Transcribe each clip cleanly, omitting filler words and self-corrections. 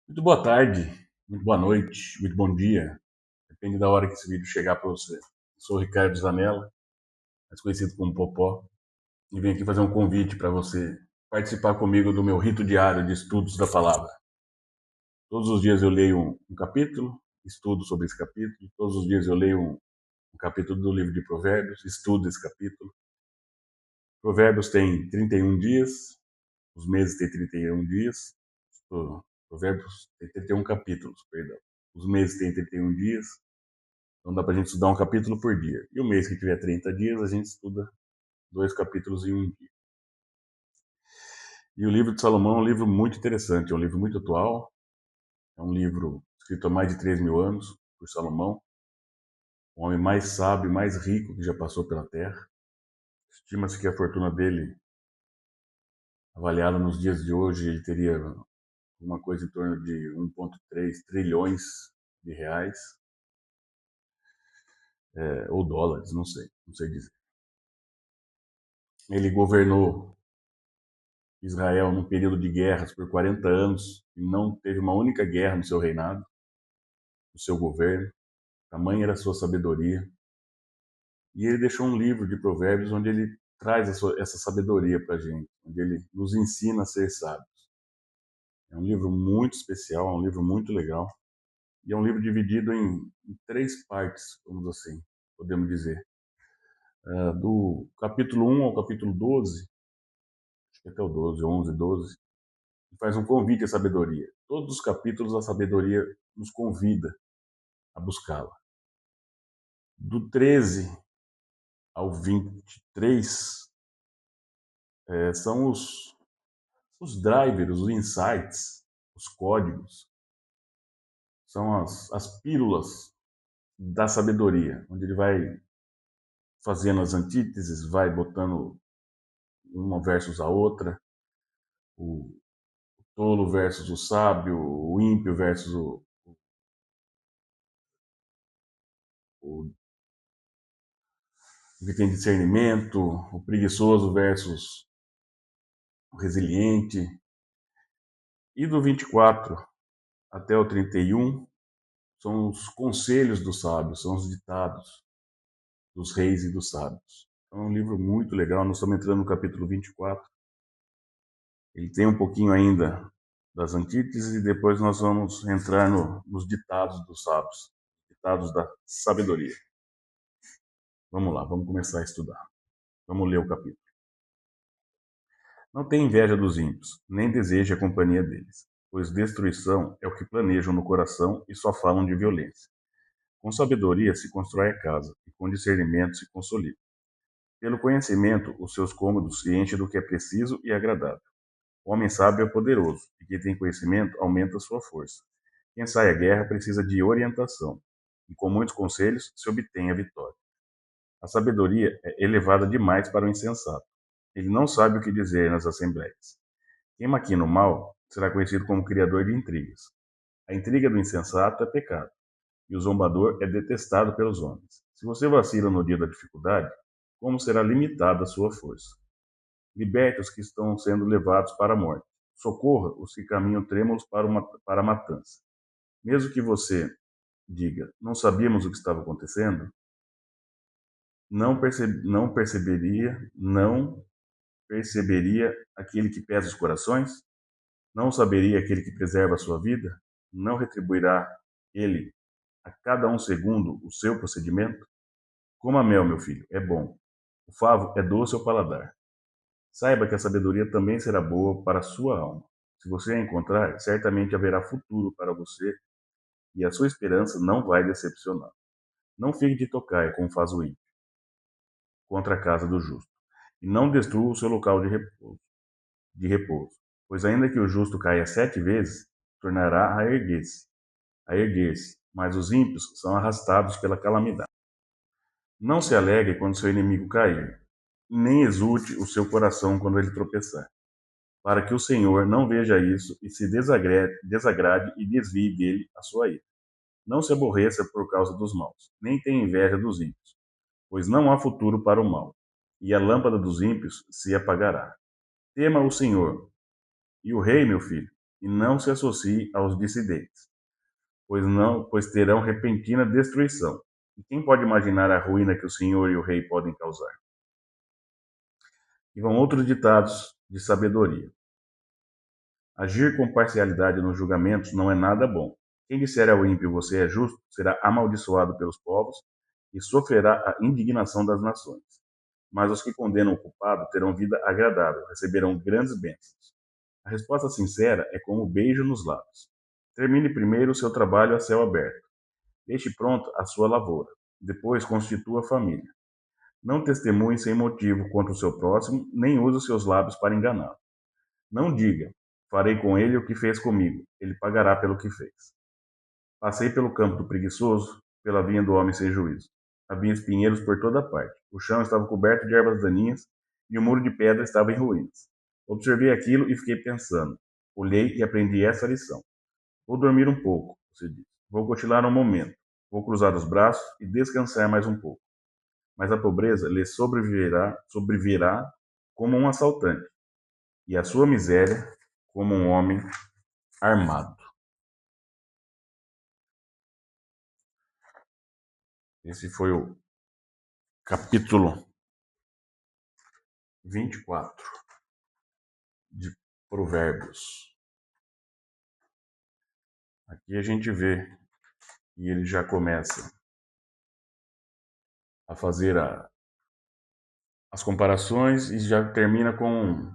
Muito boa tarde, muito boa noite, muito bom dia. Depende da hora que esse vídeo chegar para você. Eu sou o Ricardo Zanella, mais conhecido como Popó, e venho aqui fazer um convite para você participar comigo do meu rito diário de estudos da palavra. Todos os dias eu leio um capítulo, estudo sobre esse capítulo. Todos os dias eu leio um capítulo do livro de Provérbios, estudo esse capítulo. Provérbios tem 31 dias, os meses têm 31 dias. Provérbios tem 31 capítulos, perdão. Os meses têm 31 dias. Então dá para a gente estudar um capítulo por dia. E o mês que tiver 30 dias, a gente estuda 2 capítulos em um dia. E o livro de Salomão é um livro muito interessante, é um livro muito atual, é um livro escrito há mais de 3.000 anos por Salomão, o homem mais sábio, mais rico que já passou pela Terra. Estima-se que a fortuna dele, avaliada nos dias de hoje, ele teria uma coisa em torno de 1,3 trilhões de reais, ou dólares, não sei dizer. Ele governou Israel num período de guerras por 40 anos e não teve uma única guerra no seu reinado, no seu governo. Tamanha era a sua sabedoria. E ele deixou um livro de provérbios onde ele traz essa sabedoria para a gente, onde ele nos ensina a ser sábios. É um livro muito especial, é um livro muito legal. E é um livro dividido em 3 partes, vamos assim, podemos dizer. Do capítulo 1 ao capítulo 12, acho que até o 12, 11, 12, faz um convite à sabedoria. Todos os capítulos a sabedoria nos convida a buscá-la. Do 13 ao 23 são os drivers, os insights, os códigos, são as pílulas da sabedoria, onde ele vai fazendo as antíteses, vai botando uma versus a outra, o tolo versus o sábio, o ímpio versus o que tem discernimento, o preguiçoso versus o resiliente. E do 24 até o 31 são os conselhos dos sábios, são os ditados dos reis e dos sábios. É um livro muito legal, nós estamos entrando no capítulo 24. Ele tem um pouquinho ainda das antíteses e depois nós vamos entrar nos ditados dos sábios, ditados da sabedoria. Vamos lá, vamos começar a estudar. Vamos ler o capítulo. Não tenha inveja dos ímpios, nem deseje a companhia deles, pois destruição é o que planejam no coração e só falam de violência. Com sabedoria se constrói a casa, e com discernimento se consolida. Pelo conhecimento, os seus cômodos se enchem do que é preciso e agradável. O homem sábio é poderoso, e quem tem conhecimento aumenta sua força. Quem sai à guerra precisa de orientação, e com muitos conselhos se obtém a vitória. A sabedoria é elevada demais para o insensato. Ele não sabe o que dizer nas assembleias. Quem maquina o mal será conhecido como criador de intrigas. A intriga do insensato é pecado, e o zombador é detestado pelos homens. Se você vacila no dia da dificuldade, como será limitada a sua força? Liberte os que estão sendo levados para a morte. Socorra os que caminham trêmulos para a matança. Mesmo que você diga, não sabíamos o que estava acontecendo, não perceberia aquele que pesa os corações? Não saberia aquele que preserva a sua vida? Não retribuirá ele a cada um segundo o seu procedimento? Coma mel, meu filho, é bom. O favo é doce ao paladar. Saiba que a sabedoria também será boa para a sua alma. Se você a encontrar, certamente haverá futuro para você e a sua esperança não vai decepcionar. Não fique de tocaia, como faz o ímpio, contra a casa do justo, e não destrua o seu local de repouso, pois ainda que o justo caia 7 vezes, tornará a erguer-se, mas os ímpios são arrastados pela calamidade. Não se alegre quando seu inimigo cair, nem exulte o seu coração quando ele tropeçar, para que o Senhor não veja isso e se desagrade e desvie dele a sua ira. Não se aborreça por causa dos maus, nem tenha inveja dos ímpios, pois não há futuro para o mal, e a lâmpada dos ímpios se apagará. Tema o Senhor, e o rei, meu filho, e não se associe aos dissidentes, pois terão repentina destruição. E quem pode imaginar a ruína que o senhor e o rei podem causar? E vão outros ditados de sabedoria. Agir com parcialidade nos julgamentos não é nada bom. Quem disser ao ímpio você é justo, será amaldiçoado pelos povos e sofrerá a indignação das nações. Mas os que condenam o culpado terão vida agradável, receberão grandes bênçãos. A resposta sincera é como um beijo nos lábios. Termine primeiro o seu trabalho a céu aberto. Deixe pronta a sua lavoura. Depois constitua a família. Não testemunhe sem motivo contra o seu próximo, nem use os seus lábios para enganá-lo. Não diga, farei com ele o que fez comigo, ele pagará pelo que fez. Passei pelo campo do preguiçoso, pela vinha do homem sem juízo. Havia espinheiros por toda parte. O chão estava coberto de ervas daninhas e o muro de pedra estava em ruínas. Observei aquilo e fiquei pensando. Olhei e aprendi essa lição. Vou dormir um pouco, você disse. Vou cochilar um momento. Vou cruzar os braços e descansar mais um pouco. Mas a pobreza lhe sobrevirá como um assaltante, e a sua miséria como um homem armado. Esse foi o capítulo 24 de Provérbios. Aqui a gente vê que ele já começa a fazer as comparações e já termina com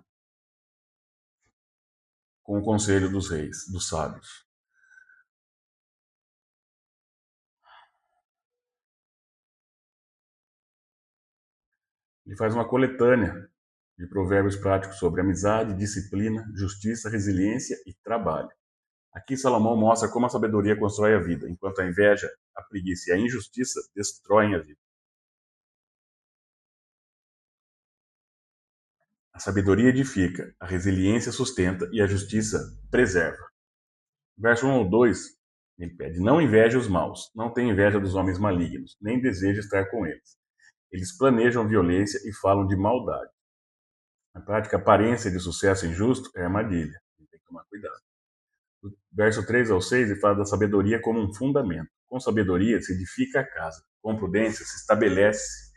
o conselho dos reis, dos sábios. Ele faz uma coletânea de provérbios práticos sobre amizade, disciplina, justiça, resiliência e trabalho. Aqui Salomão mostra como a sabedoria constrói a vida, enquanto a inveja, a preguiça e a injustiça destroem a vida. A sabedoria edifica, a resiliência sustenta e a justiça preserva. Verso 1 ao 2, ele pede: não inveje os maus, não tenha inveja dos homens malignos, nem deseje estar com eles. Eles planejam violência e falam de maldade. Na prática, a aparência de sucesso injusto é armadilha. Tem que tomar cuidado. Do verso 3 ao 6, ele fala da sabedoria como um fundamento. Com sabedoria se edifica a casa. Com prudência se estabelece.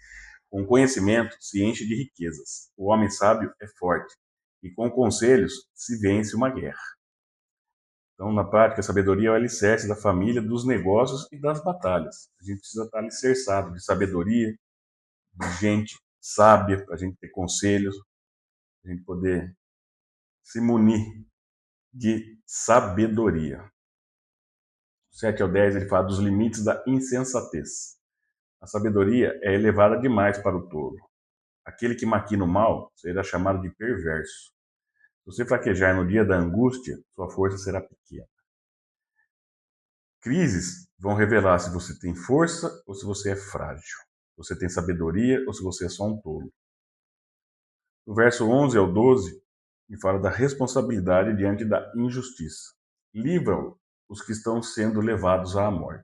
Com conhecimento se enche de riquezas. O homem sábio é forte. E com conselhos se vence uma guerra. Então, na prática, a sabedoria é o alicerce da família, dos negócios e das batalhas. A gente precisa estar alicerçado de sabedoria, de gente sábia, para a gente ter conselhos, para a gente poder se munir de sabedoria. 7 ao 10, ele fala dos limites da insensatez. A sabedoria é elevada demais para o tolo. Aquele que maquina o mal será chamado de perverso. Se você fraquejar no dia da angústia, sua força será pequena. Crises vão revelar se você tem força ou se você é frágil. Se você tem sabedoria ou se você é só um tolo. No verso 11 ao 12, ele fala da responsabilidade diante da injustiça. Livra os que estão sendo levados à morte.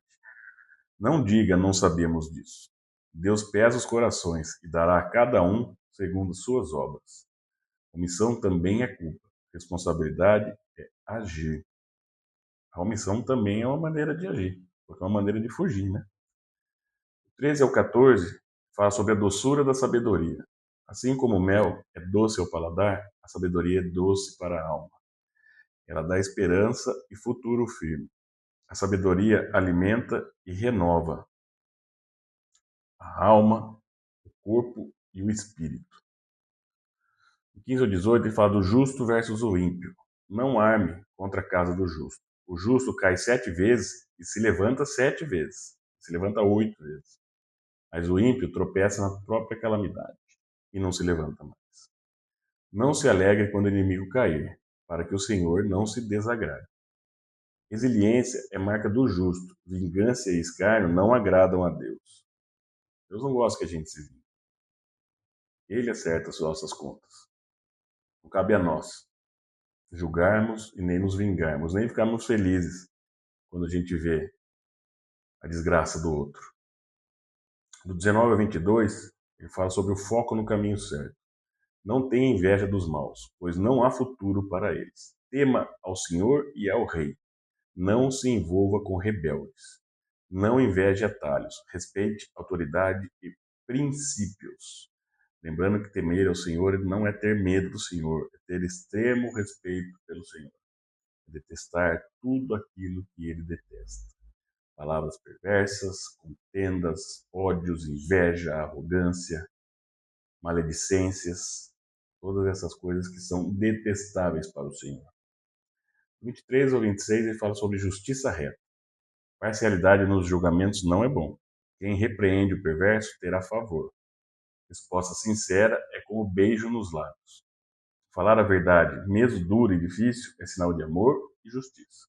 Não diga, não sabemos disso. Deus pesa os corações e dará a cada um segundo suas obras. Omissão também é culpa. Responsabilidade é agir. A omissão também é uma maneira de agir, porque é uma maneira de fugir, né? 13 ao 14 fala sobre a doçura da sabedoria. Assim como o mel é doce ao paladar, a sabedoria é doce para a alma. Ela dá esperança e futuro firme. A sabedoria alimenta e renova a alma, o corpo e o espírito. No 15 ao 18 ele fala do justo versus o ímpio. Não arme contra a casa do justo. O justo cai 7 vezes e se levanta 7 vezes. Se levanta 8 vezes. Mas o ímpio tropeça na própria calamidade e não se levanta mais. Não se alegre quando o inimigo cair, para que o Senhor não se desagrade. Resiliência é marca do justo. Vingança e escárnio não agradam a Deus. Deus não gosta que a gente se vingue. Ele acerta as nossas contas. Não cabe a nós julgarmos e nem nos vingarmos, nem ficarmos felizes quando a gente vê a desgraça do outro. Do 19 a 22, ele fala sobre o foco no caminho certo. Não tenha inveja dos maus, pois não há futuro para eles. tema ao Senhor e ao Rei. Não se envolva com rebeldes. Não inveje atalhos. Respeite autoridade e princípios. Lembrando que temer ao Senhor não é ter medo do Senhor, é ter extremo respeito pelo Senhor. É detestar tudo aquilo que ele detesta. Palavras perversas, contendas, ódios, inveja, arrogância, maledicências, todas essas coisas que são detestáveis para o Senhor. 23 ao 26 ele fala sobre justiça reta. Parcialidade nos julgamentos não é bom. Quem repreende o perverso terá favor. Resposta sincera é como beijo nos lábios. Falar a verdade, mesmo duro e difícil, é sinal de amor e justiça.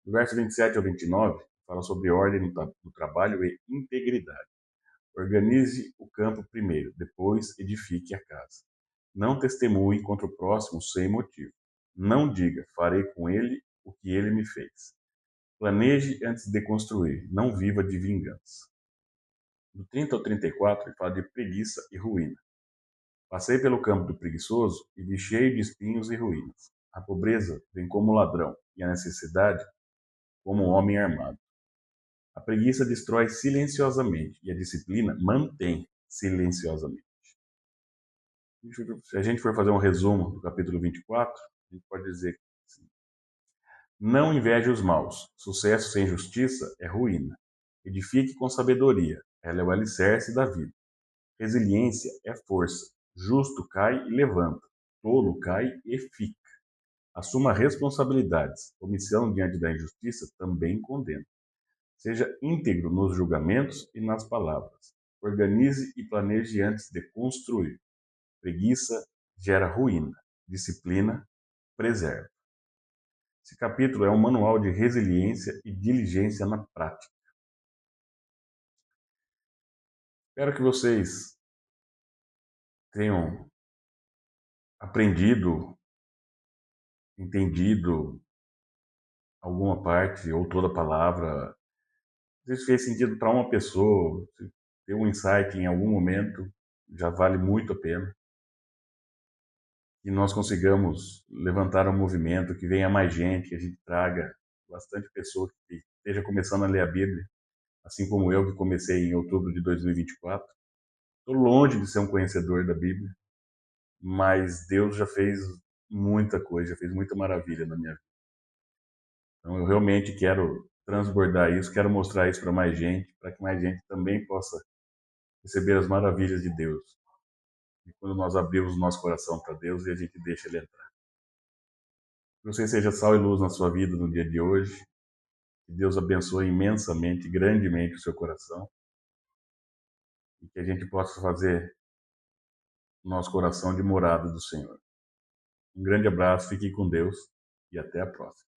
No verso 27 ao 29, fala sobre ordem no trabalho e integridade. Organize o campo primeiro, depois edifique a casa. Não testemunhe contra o próximo sem motivo. Não diga, farei com ele o que ele me fez. Planeje antes de construir, não viva de vingança. Do 30 ao 34, ele fala de preguiça e ruína. Passei pelo campo do preguiçoso e vi cheio de espinhos e ruínas. A pobreza vem como ladrão e a necessidade como um homem armado. A preguiça destrói silenciosamente e a disciplina mantém silenciosamente. Se a gente for fazer um resumo do capítulo 24, a gente pode dizer assim: não inveje os maus. Sucesso sem justiça é ruína. Edifique com sabedoria. Ela é o alicerce da vida. Resiliência é força. Justo cai e levanta. Tolo cai e fica. Assuma responsabilidades. Omissão diante da injustiça também condena. Seja íntegro nos julgamentos e nas palavras. Organize e planeje antes de construir. Preguiça gera ruína. Disciplina preserva. Esse capítulo é um manual de resiliência e diligência na prática. Espero que vocês tenham aprendido, entendido alguma parte ou toda a palavra. Se isso fez sentido para uma pessoa, se ter um insight em algum momento, já vale muito a pena. Que nós consigamos levantar um movimento, que venha mais gente, que a gente traga bastante pessoa que esteja começando a ler a Bíblia, assim como eu, que comecei em outubro de 2024. Estou longe de ser um conhecedor da Bíblia, mas Deus já fez muita coisa, já fez muita maravilha na minha vida. Então eu realmente quero transbordar isso, quero mostrar isso para mais gente, para que mais gente também possa receber as maravilhas de Deus. E quando nós abrimos o nosso coração para Deus e a gente deixa Ele entrar. Que você seja sal e luz na sua vida no dia de hoje. Que Deus abençoe imensamente, grandemente o seu coração. E que a gente possa fazer o nosso coração de morada do Senhor. Um grande abraço, fique com Deus e até a próxima.